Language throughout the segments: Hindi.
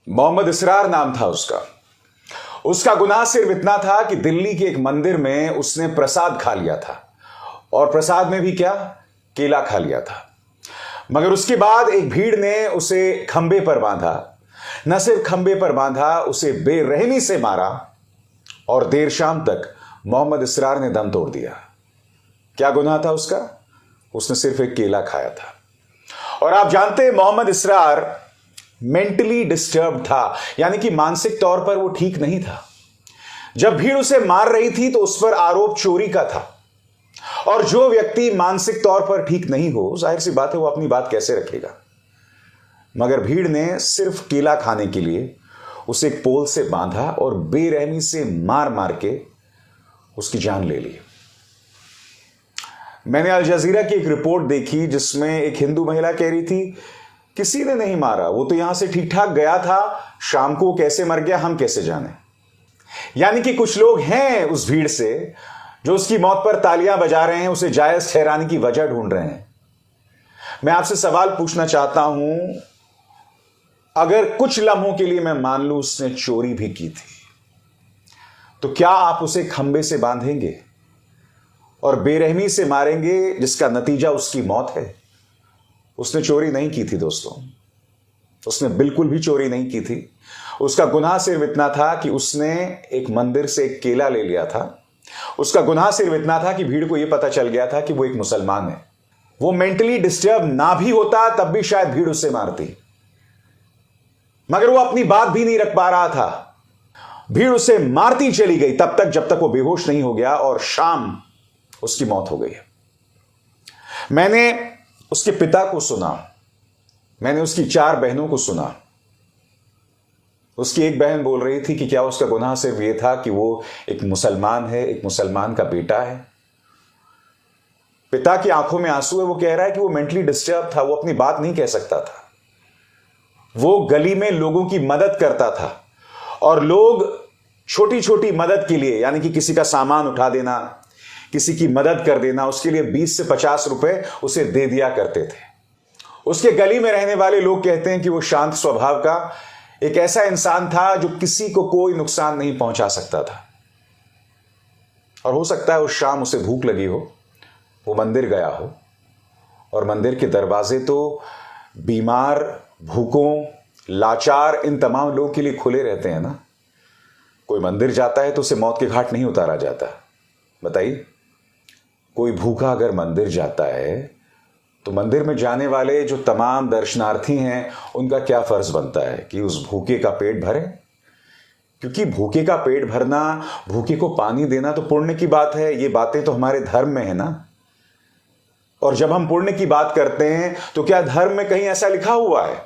मोहम्मद इसरार नाम था उसका। उसका गुनाह सिर्फ इतना था कि दिल्ली के एक मंदिर में उसने प्रसाद खा लिया था, और प्रसाद में भी क्या, केला खा लिया था। मगर उसके बाद एक भीड़ ने उसे खंबे पर बांधा, न सिर्फ खंबे पर बांधा, उसे बेरहमी से मारा, और देर शाम तक मोहम्मद इसरार ने दम तोड़ दिया। क्या गुनाह था उसका? उसने सिर्फ एक केला खाया था। और आप जानते हैं मोहम्मद इसरार मेंटली डिस्टर्ब था, यानी कि मानसिक तौर पर वो ठीक नहीं था। जब भीड़ उसे मार रही थी तो उस पर आरोप चोरी का था, और जो व्यक्ति मानसिक तौर पर ठीक नहीं हो, जाहिर सी बात है वो अपनी बात कैसे रखेगा। मगर भीड़ ने सिर्फ केला खाने के लिए उसे एक पोल से बांधा और बेरहमी से मार मार के उसकी जान ले ली। मैंने अल जजीरा की एक रिपोर्ट देखी जिसमें एक हिंदू महिला कह रही थी, किसी ने नहीं मारा, वो तो यहां से ठीक ठाक गया था, शाम को कैसे मर गया हम कैसे जाने। यानी कि कुछ लोग हैं उस भीड़ से जो उसकी मौत पर तालियां बजा रहे हैं, उसे जायज ठहराने की वजह ढूंढ रहे हैं। मैं आपसे सवाल पूछना चाहता हूं, अगर कुछ लम्हों के लिए मैं मान लूं उसने चोरी भी की थी, तो क्या आप उसे खंबे से बांधेंगे और बेरहमी से मारेंगे जिसका नतीजा उसकी मौत है? उसने चोरी नहीं की थी दोस्तों, उसने बिल्कुल भी चोरी नहीं की थी। उसका गुनाह सिर्फ इतना था कि उसने एक मंदिर से एक केला ले लिया था। उसका गुनाह सिर्फ इतना था कि भीड़ को यह पता चल गया था कि वो एक मुसलमान है। वो मेंटली डिस्टर्ब ना भी होता तब भी शायद भीड़ उससे मारती, मगर वो अपनी बात भी नहीं रख पा रहा था। भीड़ उसे मारती चली गई तब तक जब तक वो बेहोश नहीं हो गया, और शाम उसकी मौत हो गई। मैंने उसके पिता को सुना, मैंने उसकी 4 बहनों को सुना। उसकी एक बहन बोल रही थी कि क्या उसका गुनाह सिर्फ यह था कि वो एक मुसलमान है, एक मुसलमान का बेटा है। पिता की आंखों में आंसू है, वो कह रहा है कि वो मेंटली डिस्टर्ब था, वो अपनी बात नहीं कह सकता था। वो गली में लोगों की मदद करता था, और लोग छोटी छोटी मदद के लिए, यानी कि किसी का सामान उठा देना, किसी की मदद कर देना, उसके लिए 20 से 50 रुपए उसे दे दिया करते थे। उसके गली में रहने वाले लोग कहते हैं कि वो शांत स्वभाव का एक ऐसा इंसान था जो किसी को कोई नुकसान नहीं पहुंचा सकता था। और हो सकता है उस शाम उसे भूख लगी हो, वो मंदिर गया हो, और मंदिर के दरवाजे तो बीमार, भूखों, लाचार, इन तमाम लोगों के लिए खुले रहते हैं ना। कोई मंदिर जाता है तो उसे मौत के घाट नहीं उतारा जाता। बताइए, कोई भूखा अगर मंदिर जाता है तो मंदिर में जाने वाले जो तमाम दर्शनार्थी हैं उनका क्या फर्ज बनता है कि उस भूखे का पेट भरे, क्योंकि भूखे का पेट भरना, भूखे को पानी देना तो पुण्य की बात है। ये बातें तो हमारे धर्म में है ना। और जब हम पुण्य की बात करते हैं तो क्या धर्म में कहीं ऐसा लिखा हुआ है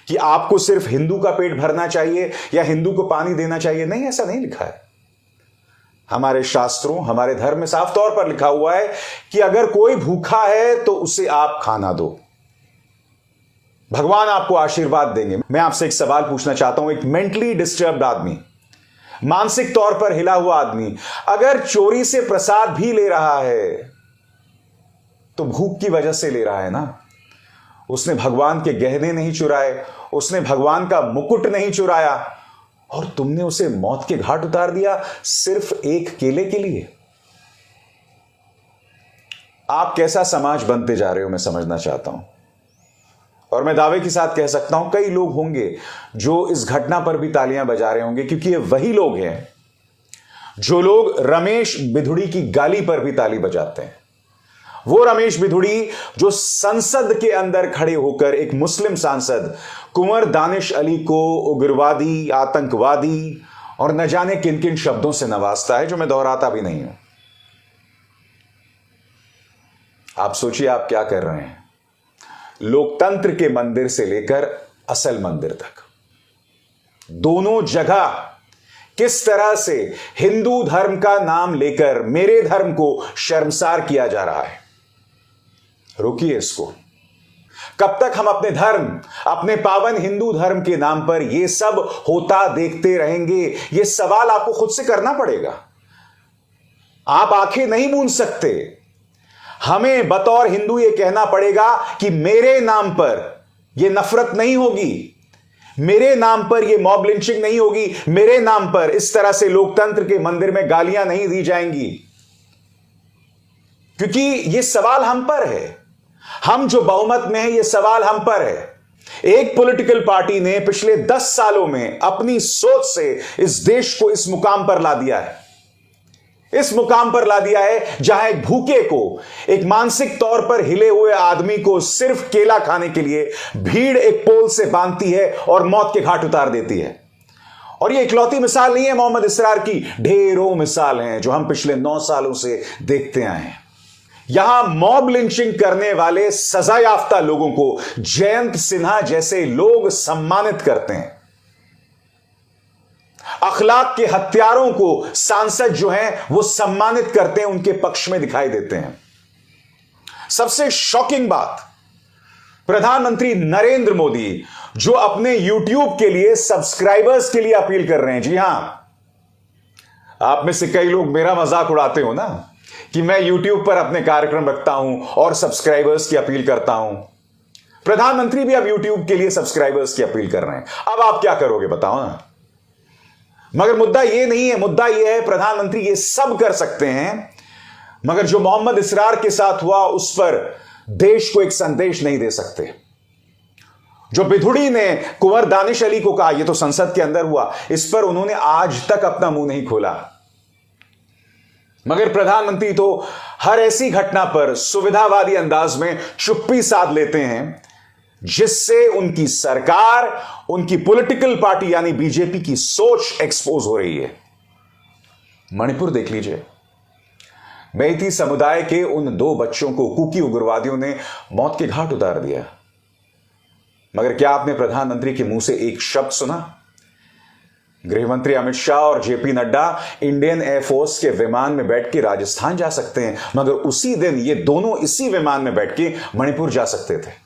कि आपको सिर्फ हिंदू का पेट भरना चाहिए या हिंदू को पानी देना चाहिए? नहीं, ऐसा नहीं लिखा है। हमारे शास्त्रों, हमारे धर्म में साफ तौर पर लिखा हुआ है कि अगर कोई भूखा है तो उसे आप खाना दो, भगवान आपको आशीर्वाद देंगे। मैं आपसे एक सवाल पूछना चाहता हूं, एक मेंटली डिस्टर्ब्ड आदमी, मानसिक तौर पर हिला हुआ आदमी, अगर चोरी से प्रसाद भी ले रहा है तो भूख की वजह से ले रहा है ना। उसने भगवान के गहने नहीं चुराए, उसने भगवान का मुकुट नहीं चुराया, और तुमने उसे मौत के घाट उतार दिया सिर्फ एक केले के लिए। आप कैसा समाज बनते जा रहे हो, मैं समझना चाहता हूं। और मैं दावे के साथ कह सकता हूं कई लोग होंगे जो इस घटना पर भी तालियां बजा रहे होंगे, क्योंकि ये वही लोग हैं जो लोग रमेश बिधुड़ी की गाली पर भी ताली बजाते हैं। वो रमेश बिधुड़ी जो संसद के अंदर खड़े होकर एक मुस्लिम सांसद कुंवर दानिश अली को उग्रवादी, आतंकवादी और न जाने किन किन शब्दों से नवाजता है, जो मैं दोहराता भी नहीं हूं। आप सोचिए आप क्या कर रहे हैं। लोकतंत्र के मंदिर से लेकर असल मंदिर तक, दोनों जगह किस तरह से हिंदू धर्म का नाम लेकर मेरे धर्म को शर्मसार किया जा रहा है। रोकिए इसको। कब तक हम अपने धर्म, अपने पावन हिंदू धर्म के नाम पर यह सब होता देखते रहेंगे? यह सवाल आपको खुद से करना पड़ेगा। आप आंखें नहीं मूंद सकते। हमें बतौर हिंदू यह कहना पड़ेगा कि मेरे नाम पर यह नफरत नहीं होगी, मेरे नाम पर यह मॉब लिंचिंग नहीं होगी, मेरे नाम पर इस तरह से लोकतंत्र के मंदिर में गालियां नहीं दी जाएंगी, क्योंकि यह सवाल हम पर है। हम जो बहुमत में है, यह सवाल हम पर है। एक पॉलिटिकल पार्टी ने पिछले 10 सालों में अपनी सोच से इस देश को इस मुकाम पर ला दिया है, इस मुकाम पर ला दिया है जहां एक भूखे को, एक मानसिक तौर पर हिले हुए आदमी को सिर्फ केला खाने के लिए भीड़ एक पोल से बांधती है और मौत के घाट उतार देती है। और यह इकलौती मिसाल नहीं है मोहम्मद इसरार की, ढेरों मिसाल हैं जो हम पिछले 9 सालों से देखते आए हैं। यहां मॉब लिंचिंग करने वाले सजा याफ्ता लोगों को जयंत सिन्हा जैसे लोग सम्मानित करते हैं। अखलाक के हत्यारों को सांसद जो हैं वो सम्मानित करते हैं, उनके पक्ष में दिखाई देते हैं। सबसे शॉकिंग बात, प्रधानमंत्री नरेंद्र मोदी जो अपने YouTube के लिए सब्सक्राइबर्स के लिए अपील कर रहे हैं। जी हां, आप में से कई लोग मेरा मजाक उड़ाते हो ना कि मैं YouTube पर अपने कार्यक्रम रखता हूं और सब्सक्राइबर्स की अपील करता हूं। प्रधानमंत्री भी अब YouTube के लिए सब्सक्राइबर्स की अपील कर रहे हैं। अब आप क्या करोगे बताओ ना। मगर मुद्दा यह नहीं है, मुद्दा यह है प्रधानमंत्री ये सब कर सकते हैं, मगर जो मोहम्मद इसरार के साथ हुआ उस पर देश को एक संदेश नहीं दे सकते। जो बिधुड़ी ने कुंवर दानिश अली को कहा, यह तो संसद के अंदर हुआ, इस पर उन्होंने आज तक अपना मुंह नहीं खोला। मगर प्रधानमंत्री तो हर ऐसी घटना पर सुविधावादी अंदाज में चुप्पी साध लेते हैं जिससे उनकी सरकार, उनकी पॉलिटिकल पार्टी यानी बीजेपी की सोच एक्सपोज हो रही है। मणिपुर देख लीजिए, मेइती समुदाय के उन 2 बच्चों को कुकी उग्रवादियों ने मौत के घाट उतार दिया। मगर क्या आपने प्रधानमंत्री के मुंह से एक शब्द सुना? गृहमंत्री अमित शाह और जेपी नड्डा इंडियन एयरफोर्स के विमान में बैठ के राजस्थान जा सकते हैं, मगर उसी दिन ये दोनों इसी विमान में बैठ के मणिपुर जा सकते थे।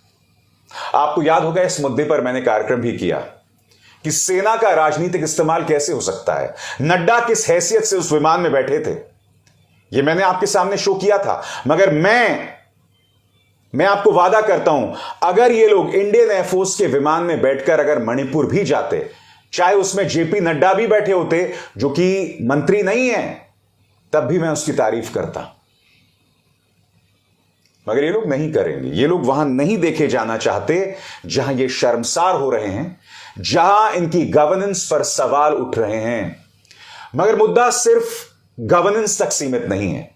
आपको याद होगा इस मुद्दे पर मैंने कार्यक्रम भी किया कि सेना का राजनीतिक इस्तेमाल कैसे हो सकता है। नड्डा किस हैसियत से उस विमान में बैठे थे, यह मैंने आपके सामने शो किया था। मगर मैं आपको वादा करता हूं, अगर ये लोग इंडियन एयरफोर्स के विमान में बैठकर अगर मणिपुर भी जाते, चाहे उसमें जेपी नड्डा भी बैठे होते जो कि मंत्री नहीं है, तब भी मैं उसकी तारीफ करता। मगर ये लोग नहीं करेंगे। ये लोग वहां नहीं देखे जाना चाहते जहां ये शर्मसार हो रहे हैं, जहां इनकी गवर्नेंस पर सवाल उठ रहे हैं। मगर मुद्दा सिर्फ गवर्नेंस तक सीमित नहीं है,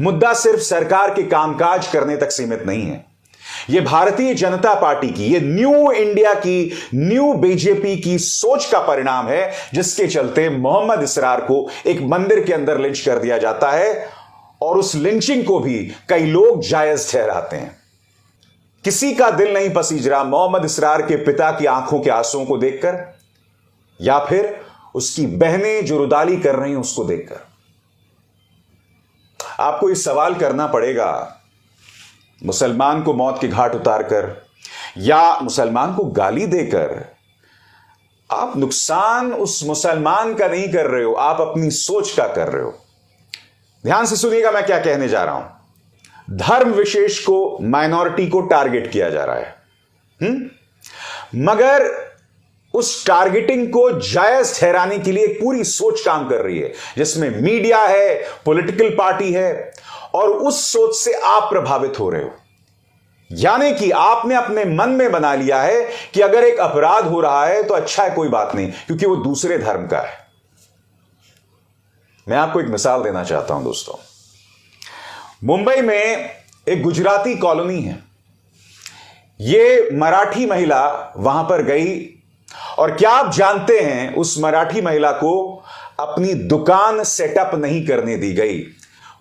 मुद्दा सिर्फ सरकार के कामकाज करने तक सीमित नहीं है। यह भारतीय जनता पार्टी की, यह न्यू इंडिया की, न्यू बीजेपी की सोच का परिणाम है, जिसके चलते मोहम्मद इसरार को एक मंदिर के अंदर लिंच कर दिया जाता है और उस लिंचिंग को भी कई लोग जायज ठहराते हैं। किसी का दिल नहीं पसीज रहा मोहम्मद इसरार के पिता की आंखों के आंसुओं को देखकर, या फिर उसकी बहनें जो रुदाली कर रही हैं उसको देखकर। आपको इस सवाल करना पड़ेगा, मुसलमान को मौत के घाट उतारकर या मुसलमान को गाली देकर आप नुकसान उस मुसलमान का नहीं कर रहे हो, आप अपनी सोच का कर रहे हो। ध्यान से सुनिएगा मैं क्या कहने जा रहा हूं। धर्म विशेष को, माइनॉरिटी को टारगेट किया जा रहा है, मगर उस टारगेटिंग को जायज ठहराने के लिए एक पूरी सोच काम कर रही है, जिसमें मीडिया है, पॉलिटिकल पार्टी है, और उस सोच से आप प्रभावित हो रहे हो। यानी कि आपने अपने मन में बना लिया है कि अगर एक अपराध हो रहा है तो अच्छा है, कोई बात नहीं, क्योंकि वो दूसरे धर्म का है। मैं आपको एक मिसाल देना चाहता हूं दोस्तों। मुंबई में एक गुजराती कॉलोनी है। ये मराठी महिला वहां पर गई और क्या आप जानते हैं, उस मराठी महिला को अपनी दुकान सेटअप नहीं करने दी गई।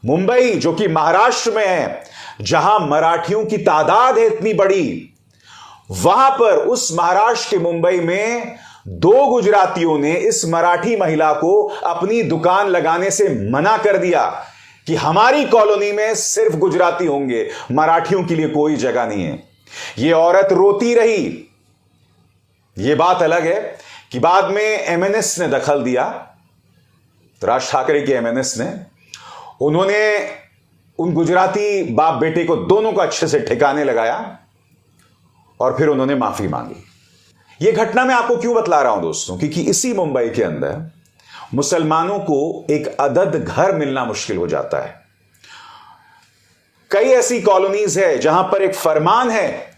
मुंबई जो कि महाराष्ट्र में है, जहां मराठियों की तादाद है इतनी बड़ी, वहां पर उस महाराष्ट्र के मुंबई में 2 गुजरातियों ने इस मराठी महिला को अपनी दुकान लगाने से मना कर दिया कि हमारी कॉलोनी में सिर्फ गुजराती होंगे, मराठियों के लिए कोई जगह नहीं है। यह औरत रोती रही। यह बात अलग है कि बाद में एमएनएस ने दखल दिया, राज ठाकरे के एमएनएस ने, उन्होंने उन गुजराती बाप बेटे को दोनों को अच्छे से ठिकाने लगाया और फिर उन्होंने माफी मांगी। यह घटना मैं आपको क्यों बतला रहा हूं दोस्तों, क्योंकि इसी मुंबई के अंदर मुसलमानों को एक अदद घर मिलना मुश्किल हो जाता है। कई ऐसी कॉलोनीज है जहां पर एक फरमान है,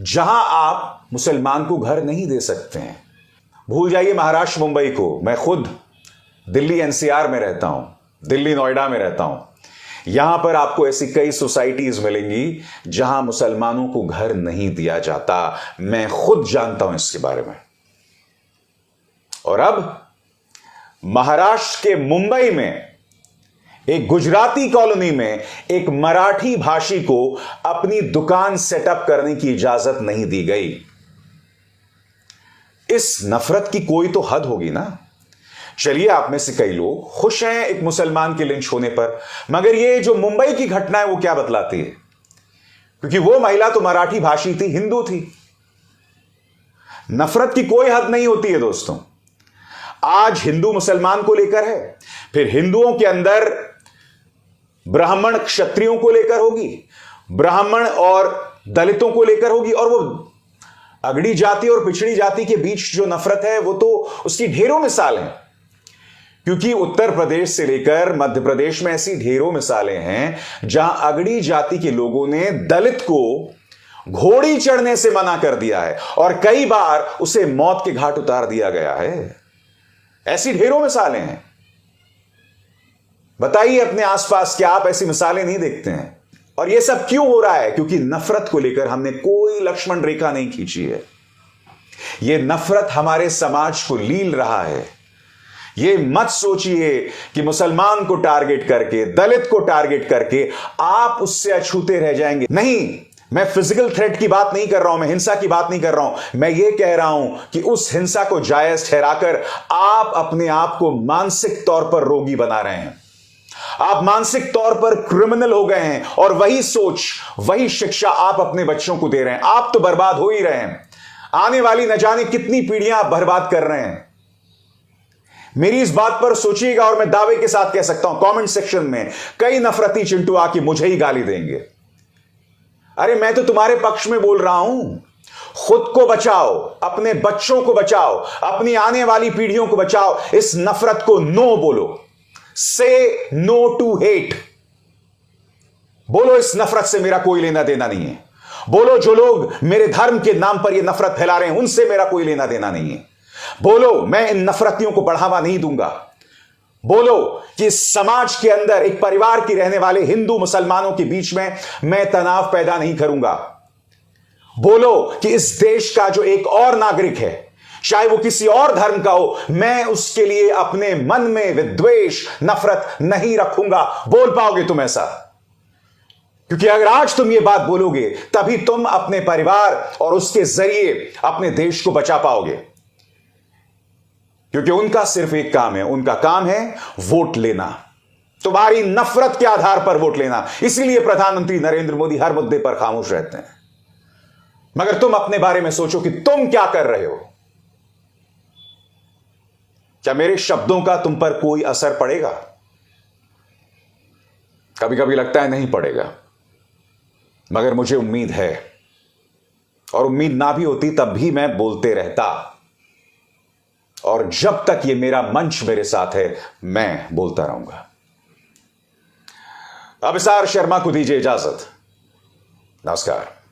जहां आप मुसलमान को घर नहीं दे सकते हैं। भूल जाइए महाराष्ट्र मुंबई को, मैं खुद दिल्ली एनसीआर में रहता हूं, दिल्ली नोएडा में रहता हूं। यहां पर आपको ऐसी कई सोसाइटीज मिलेंगी जहां मुसलमानों को घर नहीं दिया जाता। मैं खुद जानता हूं इसके बारे में। और अब महाराष्ट्र के मुंबई में एक गुजराती कॉलोनी में एक मराठी भाषी को अपनी दुकान सेटअप करने की इजाजत नहीं दी गई। इस नफरत की कोई तो हद होगी ना। चलिए, आप में से कई लोग खुश हैं एक मुसलमान के लिंच होने पर, मगर ये जो मुंबई की घटना है वो क्या बतलाती है? क्योंकि वो महिला तो मराठी भाषी थी, हिंदू थी। नफरत की कोई हद नहीं होती है दोस्तों। आज हिंदू मुसलमान को लेकर है, फिर हिंदुओं के अंदर ब्राह्मण क्षत्रियों को लेकर होगी, ब्राह्मण और दलितों को लेकर होगी, और वो अगड़ी जाति और पिछड़ी जाति के बीच जो नफरत है वो तो उसकी ढेरों मिसाल हैं। क्योंकि उत्तर प्रदेश से लेकर मध्य प्रदेश में ऐसी ढेरों मिसालें हैं जहां अगड़ी जाति के लोगों ने दलित को घोड़ी चढ़ने से मना कर दिया है और कई बार उसे मौत के घाट उतार दिया गया है। ऐसी ढेरों मिसालें हैं। बताइए अपने आसपास, क्या आप ऐसी मिसालें नहीं देखते हैं? और यह सब क्यों हो रहा है? क्योंकि नफरत को लेकर हमने कोई लक्ष्मण रेखा नहीं खींची है। यह नफरत हमारे समाज को लील रहा है। यह मत सोचिए कि मुसलमान को टारगेट करके, दलित को टारगेट करके आप उससे अछूते रह जाएंगे। नहीं, मैं फिजिकल थ्रेट की बात नहीं कर रहा हूं, मैं हिंसा की बात नहीं कर रहा हूं। मैं यह कह रहा हूं कि उस हिंसा को जायज ठहराकर आप अपने आप को मानसिक तौर पर रोगी बना रहे हैं। आप मानसिक तौर पर क्रिमिनल हो गए हैं और वही सोच, वही शिक्षा आप अपने बच्चों को दे रहे हैं। आप तो बर्बाद हो ही रहे हैं। आने वाली न जाने कितनी पीढ़ियां आप बर्बाद कर रहे हैं। मेरी इस बात पर सोचिएगा और मैं दावे के साथ कह सकता हूं, कमेंट सेक्शन में कई नफरती चिंटू आके मुझे ही गाली देंगे। अरे मैं तो तुम्हारे पक्ष में बोल रहा हूं। खुद को बचाओ, अपने बच्चों को बचाओ, अपनी आने वाली पीढ़ियों को बचाओ। इस नफरत को नो बोलो। से नो टू हेट। बोलो इस नफरत से मेरा कोई लेना देना नहीं है। बोलो जो लोग मेरे धर्म के नाम पर यह नफरत फैला रहे हैं उनसे मेरा कोई लेना देना नहीं है। बोलो मैं इन नफरतियों को बढ़ावा नहीं दूंगा। बोलो कि समाज के अंदर एक परिवार की रहने वाले हिंदू मुसलमानों के बीच में मैं तनाव पैदा नहीं करूंगा। बोलो कि इस देश का जो एक और नागरिक है, चाहे वो किसी और धर्म का हो, मैं उसके लिए अपने मन में विद्वेष, नफरत नहीं रखूंगा। बोल पाओगे तुम ऐसा? क्योंकि अगर आज तुम ये बात बोलोगे तभी तुम अपने परिवार और उसके जरिए अपने देश को बचा पाओगे। क्योंकि उनका सिर्फ एक काम है, उनका काम है वोट लेना, तुम्हारी नफरत के आधार पर वोट लेना। इसीलिए प्रधानमंत्री नरेंद्र मोदी हर मुद्दे पर खामोश रहते हैं। मगर तुम अपने बारे में सोचो कि तुम क्या कर रहे हो। क्या मेरे शब्दों का तुम पर कोई असर पड़ेगा? कभी कभी लगता है नहीं पड़ेगा, मगर मुझे उम्मीद है, और उम्मीद ना भी होती तब भी मैं बोलते रहता। और जब तक ये मेरा मंच मेरे साथ है मैं बोलता रहूंगा। अभिसार शर्मा को दीजिए इजाजत। नमस्कार।